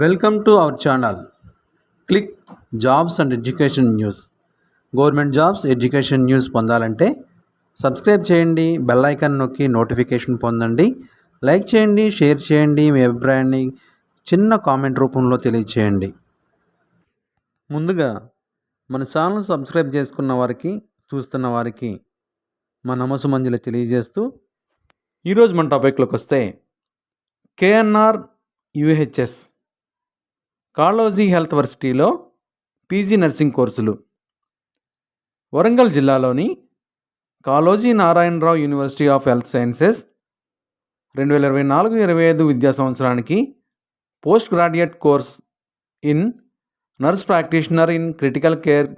Welcome to our channel. Click jobs and education news. Government jobs education news పొందాలంటే subscribe చేయండి, bell icon నొక్కి notification పొందండి. Like చేయండి, share చేయండి, మీ అభిప్రాయాన్ని చిన్న కామెంట్ రూపంలో తెలియచేయండి. ముందుగా మన ఛానల్ సబ్స్క్రైబ్ చేసుకున్న వారికి, చూస్తున్న వారికి మా నమస్సుమంజలి తెలియజేస్తూ ఈరోజు మన టాపిక్లోకి వస్తే కేఎన్ఆర్ యూహెచ్ఎస్ కాళోజీ హెల్త్ వర్సిటీలో పీజీ నర్సింగ్ కోర్సులు. వరంగల్ జిల్లాలోని Kaloji Narayana Rao university of health sciences 2024-25 విద్యా సంవత్సరానికి postgraduate course in nurse practitioner in critical care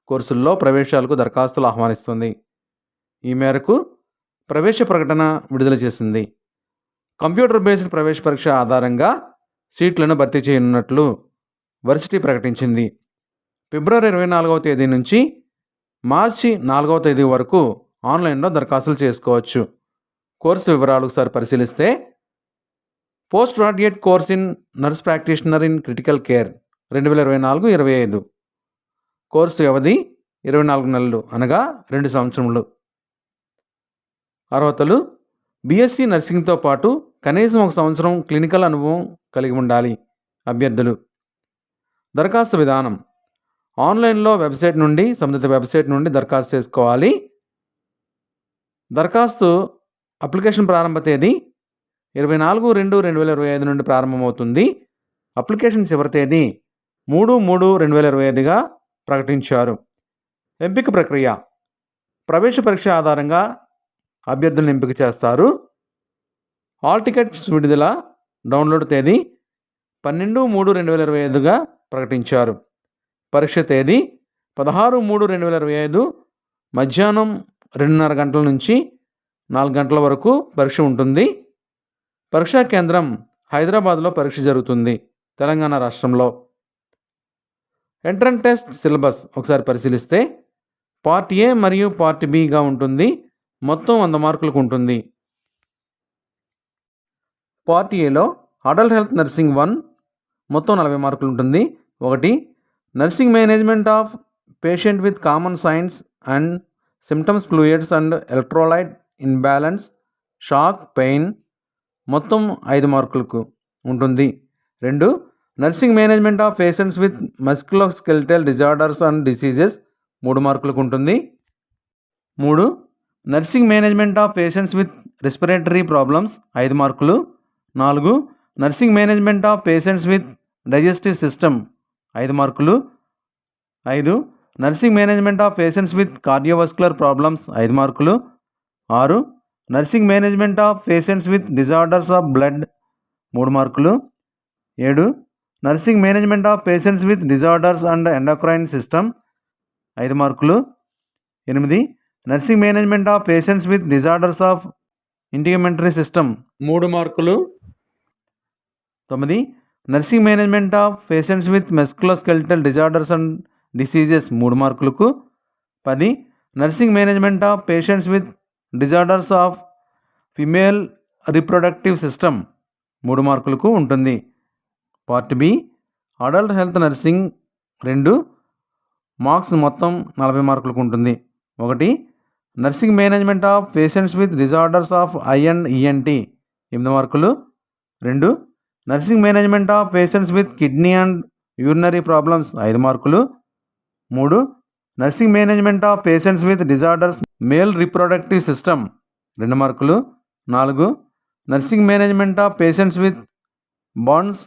కోర్సుల్లో ప్రవేశాలకు దరఖాస్తులు ఆహ్వానిస్తుంది. ఈ మేరకు ప్రవేశ ప్రకటన విడుదల చేసింది. కంప్యూటర్ బేస్డ్ ప్రవేశ పరీక్ష ఆధారంగా సీట్లను భర్తీ చేయనున్నట్లు వర్సిటీ ప్రకటించింది. ఫిబ్రవరి 24వ తేదీ నుంచి మార్చి 4వ తేదీ వరకు ఆన్లైన్లో దరఖాస్తులు చేసుకోవచ్చు. కోర్సు వివరాలు ఒకసారి పరిశీలిస్తే, post graduate course in nurse practitioner in critical care 2024-25. Course వ్యవధి 24 నెలలు, అనగా 2 సంవత్సరములు. అర్హతలు: బీఎస్సీ నర్సింగ్తో పాటు కనీసం 1 సంవత్సరం క్లినికల్ అనుభవం కలిగి ఉండాలి అభ్యర్థులు. దరఖాస్తు విధానం: ఆన్లైన్లో సంబంధిత వెబ్సైట్ నుండి దరఖాస్తు చేసుకోవాలి. దరఖాస్తు అప్లికేషన్ ప్రారంభ తేదీ 24/2/2025 నుండి ప్రారంభమవుతుంది. అప్లికేషన్ చివరి తేదీ 3/3/2025గా ప్రకటించారు. ఎంపిక ప్రక్రియ: ప్రవేశ పరీక్ష ఆధారంగా అభ్యర్థులను ఎంపిక చేస్తారు. హాల్ టికెట్స్ విడుదల డౌన్లోడ్ తేదీ 12/3/2025గా ప్రకటించారు. పరీక్ష తేదీ 16/3/2025 మధ్యాహ్నం 2:30 గంటల నుంచి 4 గంటల వరకు పరీక్ష ఉంటుంది. పరీక్షా కేంద్రం హైదరాబాద్లో పరీక్ష జరుగుతుంది, తెలంగాణ రాష్ట్రంలో. ఎంట్రన్స్ టెస్ట్ సిలబస్ ఒకసారి పరిశీలిస్తే, పార్ట్ ఏ మరియు పార్ట్ బిగా ఉంటుంది. మొత్తం 100 మార్కులకు ఉంటుంది. పార్ట్ ఏలో అడల్ట్ హెల్త్ నర్సింగ్ 1 మొత్తం 40 మార్కులు ఉంటుంది. 1. Nursing management of patient with common signs and symptoms, fluids and electrolyte imbalance, shock, pain మొత్తం 5 మార్కులకు ఉంటుంది. 2. Nursing management of patients with musculoskeletal disorders and diseases 3 మార్కులకు ఉంటుంది. 3. Nursing management of patients with respiratory problems 5 మార్కులు. 4. Nursing management of patients with digestive system 5 మార్కులు. 5. Nursing management of patients with cardiovascular problems 5 మార్కులు. 6. Nursing management of patients with disorders of blood 3 మార్కులు. 7. Nursing management of patients with disorders and endocrine system 5 మార్కులు. 8. Nursing management of patients with disorders of integumentary system 3 మార్కులు. 9. Nursing management of patients with musculoskeletal disorders and diseases 3 మార్కులకు. 10. Nursing management of patients with disorders of female reproductive system 3 మార్కులకు ఉంటుంది. Part B adult health nursing 2 marks మొత్తం 40 మార్కులకు ఉంటుంది. 1. Nursing management of patients with disorders of I and ENT 8 మార్కులు. 2. Nursing management of patients with kidney and urinary problems 5 మార్కులు. 3. Nursing management of patients with disorders male reproductive system 2 మార్కులు. 4. Nursing management of patients with bonds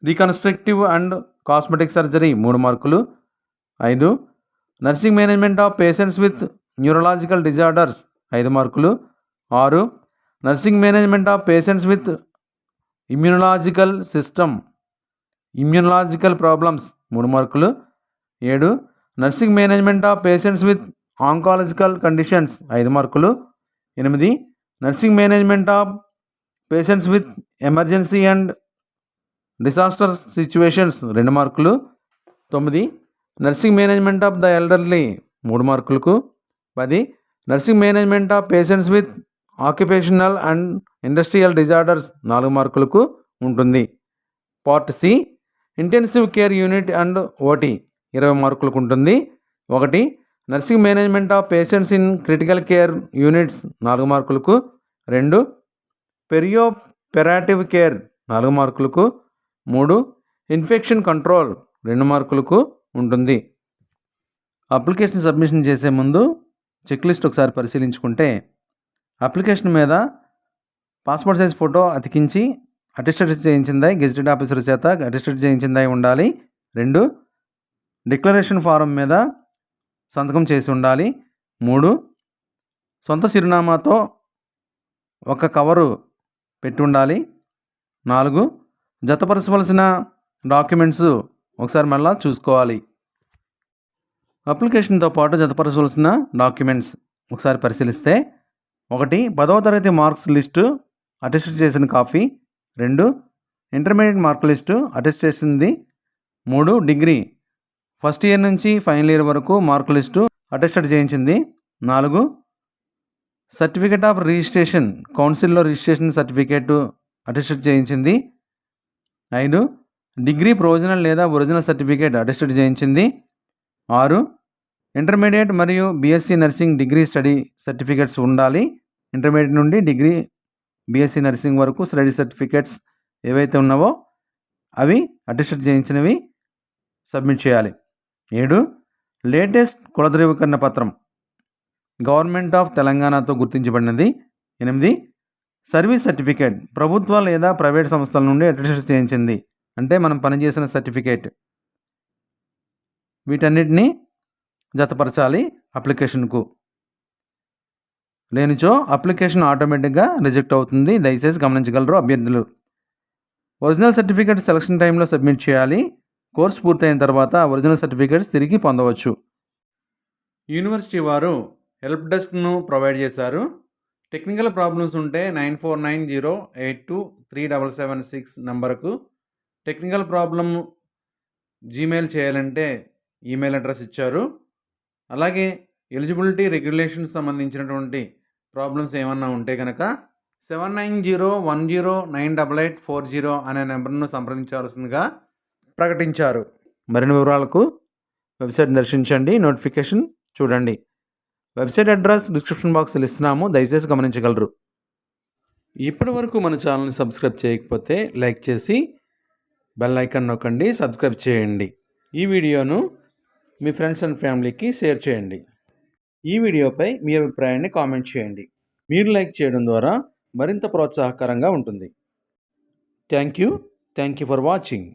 reconstructive and cosmetic surgery 3 మార్కులు. 5. Nursing management of patients with neurological disorders 5 మార్కులు. 6. Nursing management of patients with immunological problems 3 మార్కులు. 7. Nursing management of patients with oncological conditions 5 మార్కులు. 8. Nursing management of patients with emergency and disaster situations 2 మార్కులు. 9. Nursing management of the elderly 3 మార్కులకు. 10. Nursing management of patients with occupational and industrial disorders 4 మార్కులకు ఉంటుంది. Part C intensive care unit and OT 20 మార్కులకు ఉంటుంది. 1 nursing management of patients in critical care units 4 మార్కులకు. 2 పెరియోపెరాటివ్ care 4 మార్కులకు. 3 infection control 2 మార్కులకు ఉంటుంది. Application submission చేసే ముందు చెక్ లిస్ట్ ఒకసారి పరిశీలించుకుంటే అప్లికేషన్ మీద పాస్పోర్ట్ సైజ్ ఫోటో అతికించి అటెస్టెడ్ చేయించిందా గెజిటెడ్ ఆఫీసర్ చేత అటెస్టెడ్ చేయించిందా ఉండాలి. 2 డిక్లరేషన్ ఫారం మీద సంతకం చేసి ఉండాలి. 3 సొంత చిరునామాతో ఒక కవరు పెట్టి ఉండాలి. 4 జతపరచవలసిన డాక్యుమెంట్స్ ఒకసారి మళ్ళా చూసుకోవాలి. అప్లికేషన్తో పాటు జతపరచవలసిన డాక్యుమెంట్స్ ఒకసారి పరిశీలిస్తే 1 10వ తరగతి మార్క్స్ లిస్టు అటెస్ట్ చేసిన copy. 2 intermediate mark list attest చేసింది. 3 డిగ్రీ ఫస్ట్ ఇయర్ నుంచి ఫైనల్ ఇయర్ వరకు మార్క్ లిస్టు అటెస్టెడ్ చేయించింది. 4 సర్టిఫికేట్ ఆఫ్ రిజిస్ట్రేషన్ కౌన్సిల్లో రిజిస్ట్రేషన్ సర్టిఫికేట్ అటెస్టెడ్ చేయించింది. 5 డిగ్రీ ప్రొవిజనల్ లేదా ఒరిజినల్ సర్టిఫికేట్ అటెస్టెడ్ చేయించింది. 6 ఇంటర్మీడియట్ మరియు BSc nursing degree study certificates ఉండాలి. ఇంటర్మీడియట్ నుండి డిగ్రీ బీఎస్సీ నర్సింగ్ వరకు స్టడీ సర్టిఫికేట్స్ ఏవైతే ఉన్నావో అవి అటెస్టెడ్ చేయించినవి సబ్మిట్ చేయాలి. 7 లేటెస్ట్ కుల ధృవీకరణ పత్రం గవర్నమెంట్ ఆఫ్ తెలంగాణతో గుర్తించబడినది. 8 సర్వీస్ సర్టిఫికేట్ ప్రభుత్వ లేదా ప్రైవేట్ సంస్థల నుండి అటెస్టెడ్ చేయించింది, అంటే మనం పనిచేసిన సర్టిఫికేట్. వీటన్నిటిని జతపరచాలి అప్లికేషన్కు. లేనిచో అప్లికేషన్ ఆటోమేటిక్గా రిజెక్ట్ అవుతుంది. దయచేసి గమనించగలరు అభ్యర్థులు. ఒరిజినల్ సర్టిఫికేట్ సెలక్షన్ టైంలో సబ్మిట్ చేయాలి. కోర్సు పూర్తయిన తర్వాత ఒరిజినల్ సర్టిఫికేట్స్ తిరిగి పొందవచ్చు. యూనివర్సిటీ వారు హెల్ప్ డెస్క్ను ప్రొవైడ్ చేశారు. టెక్నికల్ ప్రాబ్లమ్స్ ఉంటే 9490823776 నంబర్కు టెక్నికల్ ప్రాబ్లమ్ జీమెయిల్ చేయాలంటే ఈమెయిల్ అడ్రస్ ఇచ్చారు. అలాగే ఎలిజిబిలిటీ రెగ్యులేషన్స్ సంబంధించినటువంటి ప్రాబ్లమ్స్ ఏమన్నా ఉంటే కనుక 7901098840 అనే నెంబర్ను సంప్రదించవలసిందిగా ప్రకటించారు. మరిన్ని వివరాలకు వెబ్సైట్ దర్శించండి, నోటిఫికేషన్ చూడండి. వెబ్సైట్ అడ్రస్ డిస్క్రిప్షన్ బాక్స్లో ఇస్తున్నాము, దయచేసి గమనించగలరు. ఇప్పటి వరకు మన ఛానల్ని సబ్స్క్రైబ్ చేయకపోతే లైక్ చేసి బెల్ ఐకాన్ నొక్కండి, సబ్స్క్రైబ్ చేయండి. ఈ వీడియోను మీ ఫ్రెండ్స్ అండ్ ఫ్యామిలీకి షేర్ చేయండి. ఈ వీడియోపై మీ అభిప్రాయాన్ని కామెంట్ చేయండి. మీరు లైక్ చేయడం ద్వారా మరింత ప్రోత్సాహకరంగా ఉంటుంది. Thank you for watching.